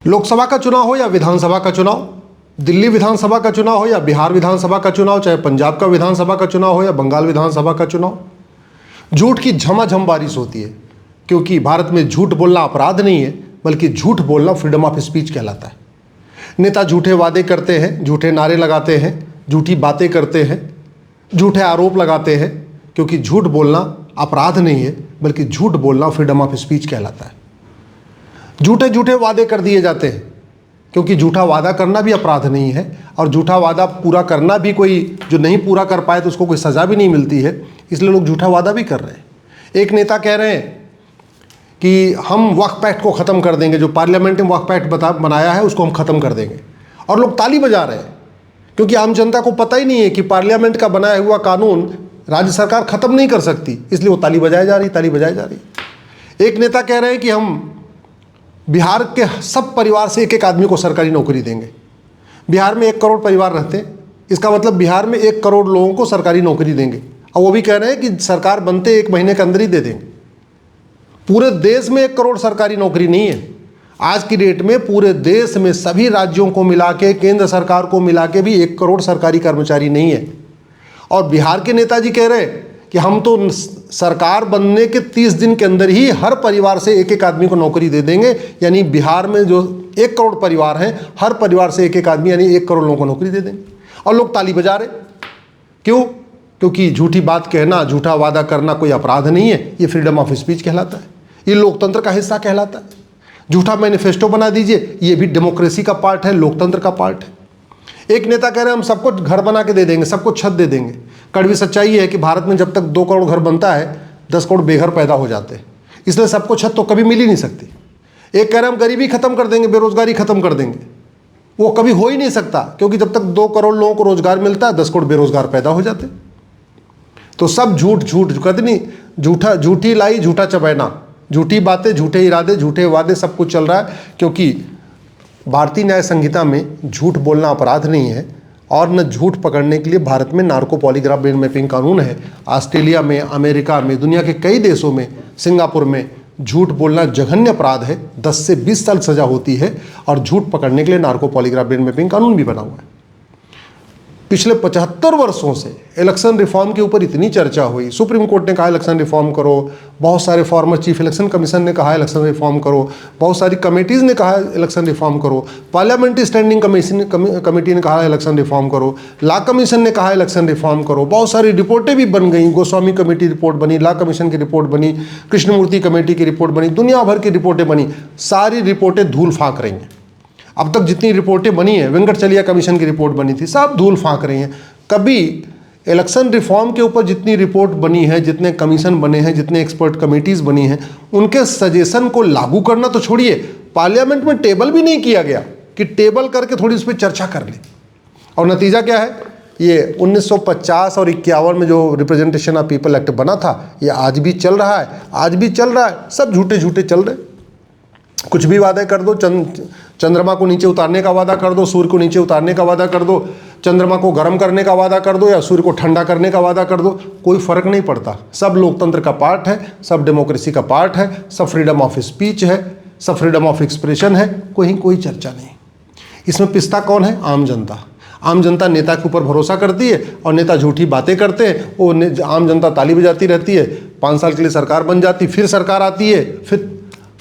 लोकसभा का चुनाव हो या विधानसभा का चुनाव, दिल्ली विधानसभा का चुनाव हो या बिहार विधानसभा का चुनाव, चाहे पंजाब का विधानसभा का चुनाव हो या बंगाल विधानसभा का चुनाव, झूठ की झमाझम बारिश होती है। क्योंकि भारत में झूठ बोलना अपराध नहीं है, बल्कि झूठ बोलना फ्रीडम ऑफ स्पीच कहलाता है। नेता झूठे वादे करते हैं, झूठे नारे लगाते हैं, झूठी बातें करते हैं, झूठे आरोप लगाते हैं। क्योंकि झूठ बोलना अपराध नहीं है, बल्कि झूठ बोलना फ्रीडम ऑफ स्पीच कहलाता है। झूठे झूठे वादे कर दिए जाते हैं, क्योंकि झूठा वादा करना भी अपराध नहीं है, और झूठा वादा पूरा करना भी, कोई जो नहीं पूरा कर पाए तो उसको कोई सज़ा भी नहीं मिलती है, इसलिए लोग झूठा वादा भी कर रहे हैं। एक नेता कह रहे हैं कि हम वक्फ एक्ट को ख़त्म कर देंगे, जो पार्लियामेंट ने वक्फ एक्ट बनाया है उसको हम ख़त्म कर देंगे, और लोग ताली बजा रहे हैं। क्योंकि आम जनता को पता ही नहीं है कि पार्लियामेंट का बनाया हुआ कानून राज्य सरकार ख़त्म नहीं कर सकती, इसलिए वो ताली बजाई जा रही। एक नेता कह रहे हैं कि हम बिहार के सब परिवार से एक एक आदमी को सरकारी नौकरी देंगे। बिहार में 1 करोड़ परिवार रहते हैं, इसका मतलब बिहार में 1 करोड़ लोगों को सरकारी नौकरी देंगे। और वो भी कह रहे हैं कि सरकार बनते 1 महीने के अंदर ही दे देंगे। पूरे देश में 1 करोड़ सरकारी नौकरी नहीं है। आज की डेट में पूरे देश में सभी राज्यों को मिला के, केंद्र सरकार को मिला के भी 1 करोड़ सरकारी कर्मचारी नहीं है। और बिहार के नेताजी कह रहे हैं कि हम तो सरकार बनने के 30 दिन के अंदर ही हर परिवार से एक एक आदमी को नौकरी दे देंगे। यानी बिहार में जो 1 करोड़ परिवार हैं, हर परिवार से एक एक आदमी यानी 1 करोड़ लोगों को नौकरी दे देंगे। और लोग ताली बजा रहे। क्यों? क्योंकि झूठी बात कहना, झूठा वादा करना कोई अपराध नहीं है, ये फ्रीडम ऑफ स्पीच कहलाता है, ये लोकतंत्र का हिस्सा कहलाता है। झूठा मैनिफेस्टो बना दीजिए, ये भी डेमोक्रेसी का पार्ट है, लोकतंत्र का पार्ट है। एक नेता कह रहे हैं हम सबको घर बना के दे देंगे, सबको छत दे देंगे। कड़वी सच्चाई है कि भारत में जब तक 2 करोड़ घर बनता है, 10 करोड़ बेघर पैदा हो जाते हैं, इसलिए सबको छत तो कभी मिल ही नहीं सकती। एक कह रहे हैं हम गरीबी खत्म कर देंगे, बेरोजगारी खत्म कर देंगे, वो कभी हो ही नहीं सकता। क्योंकि जब तक 2 करोड़ लोगों को रोजगार मिलता है, 10 करोड़ बेरोजगार पैदा हो जाते। तो सब झूठ कहते नहीं, झूठी लाई झूठा चबैना, झूठी बातें, झूठे इरादे, झूठे वादे, सब कुछ चल रहा है। क्योंकि भारतीय न्याय संहिता में झूठ बोलना अपराध नहीं है, और न झूठ पकड़ने के लिए भारत में नार्को पॉलीग्राफ ब्रेन मैपिंग कानून है। ऑस्ट्रेलिया में, अमेरिका में, दुनिया के कई देशों में, सिंगापुर में झूठ बोलना जघन्य अपराध है, 10 से 20 साल सजा होती है, और झूठ पकड़ने के लिए नार्को पॉलीग्राफ ब्रेन मैपिंग कानून भी बना हुआ है। पिछले 75 वर्षों से इलेक्शन रिफॉर्म के ऊपर इतनी चर्चा हुई। सुप्रीम कोर्ट ने कहा इलेक्शन रिफॉर्म करो, बहुत सारे फॉर्मर चीफ इलेक्शन कमीशन ने कहा इलेक्शन रिफॉर्म करो, बहुत सारी कमेटीज़ ने कहा इलेक्शन रिफॉर्म करो, पार्लियामेंट्री स्टैंडिंग कमेटी ने कहा इलेक्शन रिफॉर्म करो, लॉ कमीशन ने कहा इलेक्शन रिफॉर्म करो। बहुत सारी रिपोर्टें भी बन गई, गोस्वामी कमेटी रिपोर्ट बनी, लॉ कमीशन की रिपोर्ट बनी, कृष्णमूर्ति कमेटी की रिपोर्ट बनी, दुनिया भर की रिपोर्टें बनी। सारी रिपोर्टें धूल फाँक रही हैं। अब तक जितनी रिपोर्टें बनी हैं, वेंकटचलिया कमीशन की रिपोर्ट बनी थी, सब धूल फाँक रही हैं। कभी इलेक्शन रिफॉर्म के ऊपर जितनी रिपोर्ट बनी है, जितने कमीशन बने हैं, जितने एक्सपर्ट कमेटीज़ बनी हैं, उनके सजेशन को लागू करना तो छोड़िए, पार्लियामेंट में टेबल भी नहीं किया गया कि टेबल करके थोड़ी उस पर चर्चा कर ले। और नतीजा क्या है? ये 1950 और 51 में जो रिप्रेजेंटेशन ऑफ पीपल एक्ट बना था, ये आज भी चल रहा है। सब झूठे चल रहे। कुछ भी वादे कर दो, चंद्रमा को नीचे उतारने का वादा कर दो, सूर्य को नीचे उतारने का वादा कर दो, चंद्रमा को गर्म करने का वादा कर दो, या सूर्य को ठंडा करने का वादा कर दो, कोई फर्क नहीं पड़ता। सब लोकतंत्र का पार्ट है, सब डेमोक्रेसी का पार्ट है, सब फ्रीडम ऑफ स्पीच है, सब फ्रीडम ऑफ एक्सप्रेशन है। कोई चर्चा नहीं। इसमें पिस्ता कौन है? आम जनता। आम जनता नेता के ऊपर भरोसा करती है, और नेता झूठी बातें करते हैं, वो आम जनता ताली बजाती रहती है। 5 साल के लिए सरकार बन जाती, फिर सरकार आती है,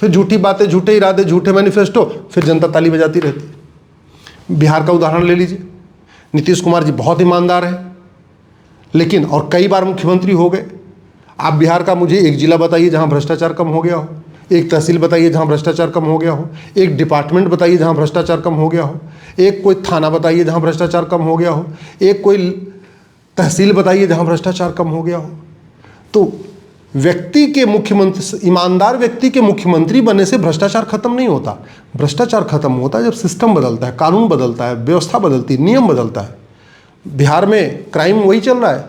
फिर झूठी बातें, झूठे इरादे, झूठे मैनिफेस्टो, फिर जनता ताली बजाती रहती है। बिहार का उदाहरण ले लीजिए। नीतीश कुमार जी बहुत ईमानदार हैं, लेकिन और कई बार मुख्यमंत्री हो गए। आप बिहार का मुझे एक जिला बताइए जहां भ्रष्टाचार कम हो गया हो, एक तहसील बताइए जहां भ्रष्टाचार कम हो गया हो, एक डिपार्टमेंट बताइए जहां भ्रष्टाचार कम हो गया हो, एक कोई थाना बताइए जहां भ्रष्टाचार कम हो गया हो, एक कोई तहसील बताइए जहां भ्रष्टाचार कम हो गया हो। तो व्यक्ति के मुख्यमंत्री, ईमानदार व्यक्ति के मुख्यमंत्री बनने से भ्रष्टाचार खत्म नहीं होता। भ्रष्टाचार खत्म होता है जब सिस्टम बदलता है, कानून बदलता है, व्यवस्था बदलती है, नियम बदलता है। बिहार में क्राइम वही चल रहा है,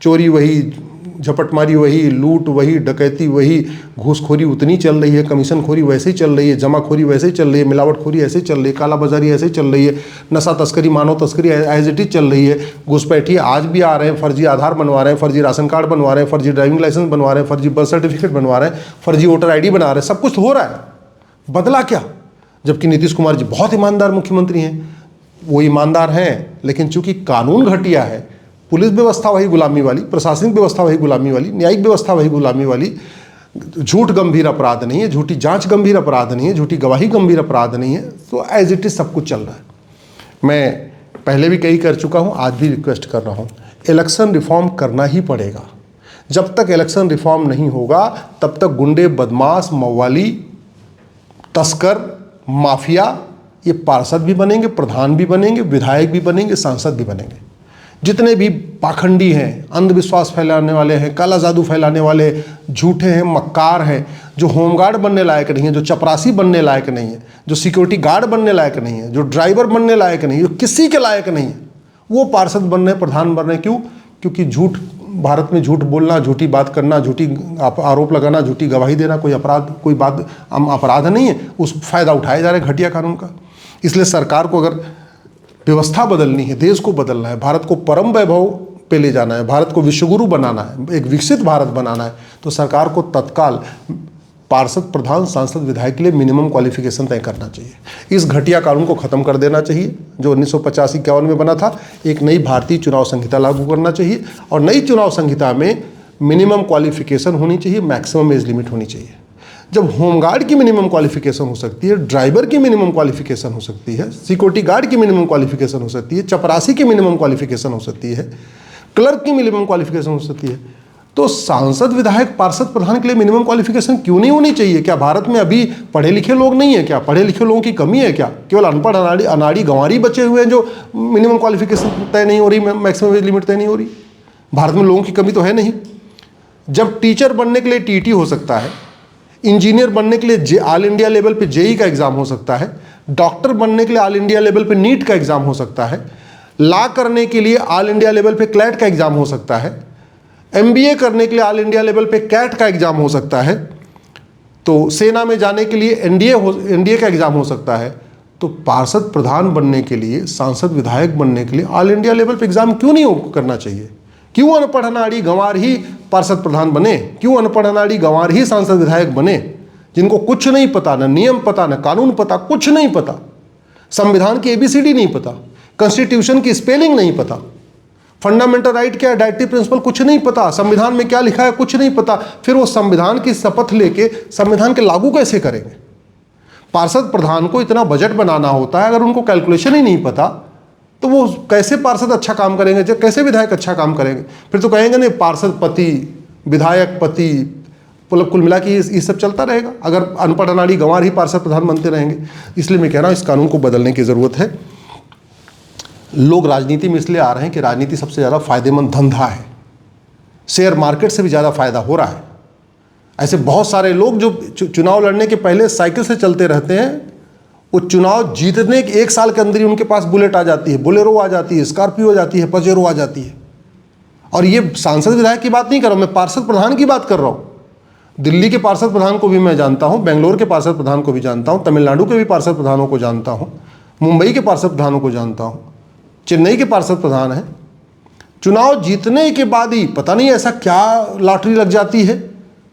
चोरी वही, झपटमारी वही, लूट वही, डकैती वही, घूसखोरी उतनी चल रही है, कमीशनखोरी वैसे ही चल रही है, जमाखोरी वैसे ही चल रही है, मिलावटखोरी ऐसे ही चल रही है, कालाबाजारी ऐसे ही चल रही है, नशा तस्करी, मानव तस्करी एज इट इज चल रही है, घुसपैठिए आज भी आ रहे हैं, फर्जी आधार बनवा रहे हैं, फर्जी राशन कार्ड बनवा रहे हैं, फर्जी ड्राइविंग लाइसेंस बनवा रहे हैं, फर्जी बर्थ सर्टिफिकेट बनवा रहे हैं, फर्जी वोटर ID बना रहे हैं, सब कुछ हो रहा है। बदला क्या? जबकि नीतीश कुमार जी बहुत ईमानदार मुख्यमंत्री हैं। वो ईमानदार हैं, लेकिन चूंकि कानून घटिया है, पुलिस व्यवस्था वही गुलामी वाली, प्रशासनिक व्यवस्था वही गुलामी वाली, न्यायिक व्यवस्था वही गुलामी वाली, झूठ गंभीर अपराध नहीं है, झूठी जांच गंभीर अपराध नहीं है, झूठी गवाही गंभीर अपराध नहीं है, तो एज इट इज सब कुछ चल रहा है। मैं पहले भी कई कर चुका हूं, आज भी रिक्वेस्ट कर रहा हूं, इलेक्शन रिफॉर्म करना ही पड़ेगा। जब तक इलेक्शन रिफॉर्म नहीं होगा तब तक गुंडे, बदमाश, मवाली, तस्कर, माफिया ये पार्षद भी बनेंगे, प्रधान भी बनेंगे, विधायक भी बनेंगे, सांसद भी बनेंगे। जितने भी पाखंडी हैं, अंधविश्वास फैलाने वाले हैं, काला जादू फैलाने वाले, झूठे हैं, मक्कार हैं, जो होमगार्ड बनने लायक नहीं है, जो चपरासी बनने लायक नहीं है, जो सिक्योरिटी गार्ड बनने लायक नहीं है, जो ड्राइवर बनने लायक नहीं है, जो किसी के लायक नहीं है, वो पार्षद बन रहे, प्रधान बन रहे। क्यों? क्योंकि झूठ, भारत में झूठ बोलना, झूठी बात करना, झूठी आरोप लगाना, झूठी गवाही देना कोई अपराध, कोई बात अपराध नहीं है। उस फायदा उठाया जा रहा है घटिया कानून का। इसलिए सरकार को अगर व्यवस्था बदलनी है, देश को बदलना है, भारत को परम वैभव पे ले जाना है, भारत को विश्वगुरु बनाना है, एक विकसित भारत बनाना है, तो सरकार को तत्काल पार्षद, प्रधान, सांसद, विधायक के लिए मिनिमम क्वालिफिकेशन तय करना चाहिए। इस घटिया कानून को खत्म कर देना चाहिए जो 1950-51 में बना था। एक नई भारतीय चुनाव संहिता लागू करना चाहिए और नई चुनाव संहिता में मिनिमम क्वालिफिकेशन होनी चाहिए, मैक्सिमम एज लिमिट होनी चाहिए। जब होमगार्ड की मिनिमम क्वालिफिकेशन हो सकती है, ड्राइवर की मिनिमम क्वालिफिकेशन हो सकती है, सिक्योरिटी गार्ड की मिनिमम क्वालिफिकेशन हो सकती है, चपरासी की मिनिमम क्वालिफिकेशन हो सकती है, क्लर्क की मिनिमम क्वालिफिकेशन हो सकती है, तो सांसद, विधायक, पार्षद, प्रधान के लिए मिनिमम क्वालिफिकेशन क्यों नहीं होनी चाहिए? क्या भारत में अभी पढ़े लिखे लोग नहीं है क्या? पढ़े लिखे लोगों की कमी है क्या? केवल अनपढ़, अनाड़ी गंवारी बचे हुए हैं जो मिनिमम क्वालिफिकेशन तय नहीं हो रही, मैक्सिमम एज लिमिट तय नहीं हो रही? भारत में लोगों की कमी तो है नहीं। जब टीचर बनने के लिए टीटी हो सकता है, इंजीनियर बनने के लिए ऑल इंडिया लेवल पे जेई का एग्जाम हो सकता है, डॉक्टर बनने के लिए ऑल इंडिया लेवल पे नीट का एग्जाम हो सकता है, लॉ करने के लिए ऑल इंडिया लेवल पे क्लैट का एग्जाम हो सकता है, एमबीए करने के लिए ऑल इंडिया लेवल पे कैट का एग्जाम हो सकता है, तो सेना में जाने के लिए एनडीए का एग्जाम हो सकता है, तो पार्षद, प्रधान बनने के लिए, सांसद, विधायक बनने के लिए ऑल इंडिया लेवल पे एग्जाम क्यों नहीं करना चाहिए? क्यों अनपढ़, अनाड़ी, गंवार ही पार्षद, प्रधान बने? क्यों अनपढ़, अनाड़ी, गंवार ही सांसद, विधायक बने? जिनको कुछ नहीं पता, ना नियम पता, ना कानून पता, कुछ नहीं पता, संविधान की एबीसीडी नहीं पता, कॉन्स्टिट्यूशन की स्पेलिंग नहीं पता, फंडामेंटल राइट क्या है, डायरेक्टिव प्रिंसिपल कुछ नहीं पता, संविधान में क्या लिखा है कुछ नहीं पता, फिर वो संविधान की शपथ लेके संविधान के लागू कैसे करेंगे? पार्षद, प्रधान को इतना बजट बनाना होता है, अगर उनको कैलकुलेशन ही नहीं पता तो वो कैसे पार्षद अच्छा काम करेंगे, जब कैसे विधायक अच्छा काम करेंगे? फिर तो कहेंगे नहीं पार्षद पति, विधायक पति, कुल मिला के ये सब चलता रहेगा अगर अनपढ़, अनाड़ी, गंवार ही पार्षद, प्रधान बनते रहेंगे। इसलिए मैं कह रहा हूँ इस कानून को बदलने की ज़रूरत है। लोग राजनीति में इसलिए आ रहे हैं कि राजनीति सबसे ज़्यादा फायदेमंद धंधा है, शेयर मार्केट से भी ज़्यादा फायदा हो रहा है। ऐसे बहुत सारे लोग जो चुनाव लड़ने के पहले साइकिल से चलते रहते हैं, वो चुनाव जीतने के 1 साल के अंदर ही उनके पास बुलेट आ जाती है, बोलेरो आ जाती है, स्कॉर्पियो आ जाती है, पजेरो आ जाती है। और ये सांसद, विधायक की बात नहीं कर रहा हूँ, मैं पार्षद, प्रधान की बात कर रहा हूँ। दिल्ली के पार्षद प्रधान को भी मैं जानता हूँ, बेंगलोर के पार्षद प्रधान को भी जानता हूँ, तमिलनाडु के भी पार्षद प्रधानों को जानता हूँ, मुंबई के पार्षद प्रधानों को जानता हूँ, चेन्नई के पार्षद प्रधान हैं। चुनाव जीतने के बाद ही पता नहीं ऐसा क्या लॉटरी लग जाती है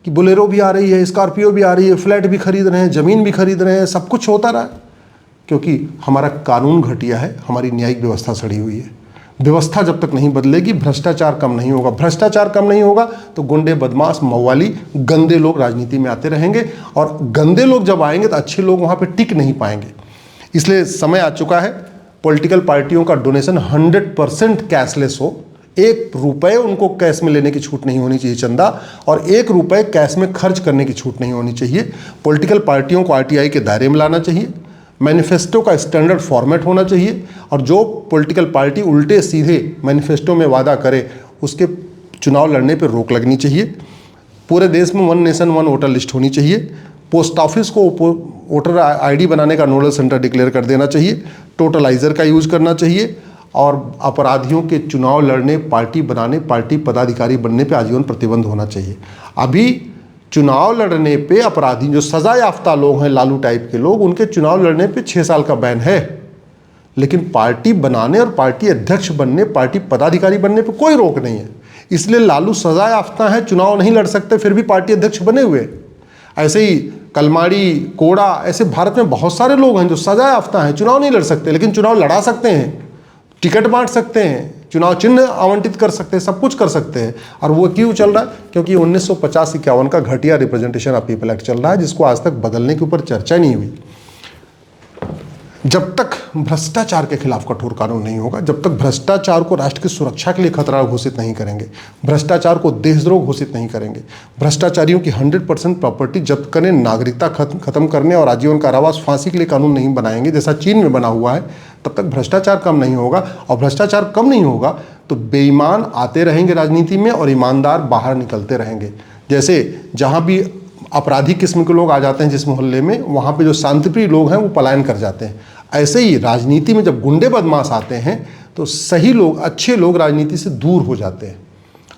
कि बोलेरो भी आ रही है, स्कॉर्पियो भी आ रही है, फ्लैट भी खरीद रहे हैं, ज़मीन भी खरीद रहे हैं, सब कुछ होता रहा है। क्योंकि हमारा कानून घटिया है, हमारी न्यायिक व्यवस्था सड़ी हुई है। व्यवस्था जब तक नहीं बदलेगी, भ्रष्टाचार कम नहीं होगा। भ्रष्टाचार कम नहीं होगा तो गुंडे, बदमाश, मवाली, गंदे लोग राजनीति में आते रहेंगे, और गंदे लोग जब आएंगे तो अच्छे लोग वहाँ पे टिक नहीं पाएंगे। इसलिए समय आ चुका है पॉलिटिकल पार्टियों का डोनेशन 100% कैशलेस हो। 1 रुपये उनको कैश में लेने की छूट नहीं होनी चाहिए चंदा, और 1 रुपये कैश में खर्च करने की छूट नहीं होनी चाहिए। पॉलिटिकल पार्टियों को आरटीआई के दायरे में लाना चाहिए, मैनिफेस्टो का स्टैंडर्ड फॉर्मेट होना चाहिए, और जो पॉलिटिकल पार्टी उल्टे सीधे मैनिफेस्टो में वादा करे उसके चुनाव लड़ने पर रोक लगनी चाहिए। पूरे देश में 1 नेशन 1 वोटर लिस्ट होनी चाहिए। पोस्ट ऑफिस को वोटर आईडी बनाने का नोडल सेंटर डिक्लेयर कर देना चाहिए। टोटलाइजर का यूज़ करना चाहिए, और अपराधियों के चुनाव लड़ने, पार्टी बनाने, पार्टी पदाधिकारी बनने पर आजीवन प्रतिबंध होना चाहिए। अभी चुनाव लड़ने पे अपराधी जो सजा याफ्ता लोग हैं, लालू टाइप के लोग, उनके चुनाव लड़ने पे 6 साल का बैन है, लेकिन पार्टी बनाने और पार्टी अध्यक्ष बनने, पार्टी पदाधिकारी बनने पे कोई रोक नहीं है। इसलिए लालू सजा याफ्ता है, चुनाव नहीं लड़ सकते, फिर भी पार्टी अध्यक्ष बने हुए। ऐसे ही कलमाड़ी, कोड़ा, ऐसे भारत में बहुत सारे लोग हैं जो सजा याफ्ता हैं, चुनाव नहीं लड़ सकते, लेकिन चुनाव लड़ा सकते हैं, टिकट बांट सकते हैं, चुनाव चिन्ह आवंटित कर सकते हैं, सब कुछ कर सकते हैं। और वो क्यों चल रहा है? क्योंकि 1950-51 का घटिया रिप्रेजेंटेशन ऑफ पीपल एक्ट चल रहा है, जिसको आज तक बदलने के ऊपर चर्चा नहीं हुई। जब तक भ्रष्टाचार के खिलाफ कठोर कानून नहीं होगा, जब तक भ्रष्टाचार को राष्ट्र की सुरक्षा के लिए खतरा घोषित नहीं करेंगे, भ्रष्टाचार को देशद्रोह घोषित नहीं करेंगे, भ्रष्टाचारियों की 100% प्रॉपर्टी जब्त करने, नागरिकता खत्म करने और आजीवन कारावास, फांसी के लिए कानून नहीं बनाएंगे जैसा चीन में बना हुआ है, तब तक भ्रष्टाचार कम नहीं होगा। और भ्रष्टाचार कम नहीं होगा तो बेईमान आते रहेंगे राजनीति में और ईमानदार बाहर निकलते रहेंगे। जैसे जहाँ भी आपराधिक किस्म के लोग आ जाते हैं जिस मोहल्ले में, वहाँ पे जो शांतिप्रिय लोग हैं वो पलायन कर जाते हैं। ऐसे ही राजनीति में जब गुंडे बदमाश आते हैं तो सही लोग, अच्छे लोग राजनीति से दूर हो जाते हैं,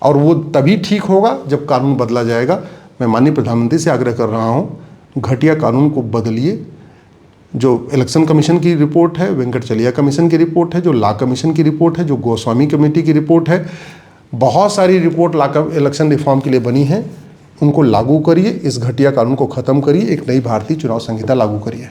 और वो तभी ठीक होगा जब कानून बदला जाएगा। मैं माननीय प्रधानमंत्री से आग्रह कर रहा हूँ, घटिया कानून को बदलिए। जो इलेक्शन कमीशन की रिपोर्ट है, वेंकटचलिया कमीशन की रिपोर्ट है, जो लॉ कमीशन की रिपोर्ट है, जो गोस्वामी कमेटी की रिपोर्ट है, बहुत सारी रिपोर्ट इलेक्शन रिफॉर्म के लिए बनी है, उनको लागू करिए। इस घटिया कानून को ख़त्म करिए, एक नई भारतीय चुनाव संहिता लागू करिए।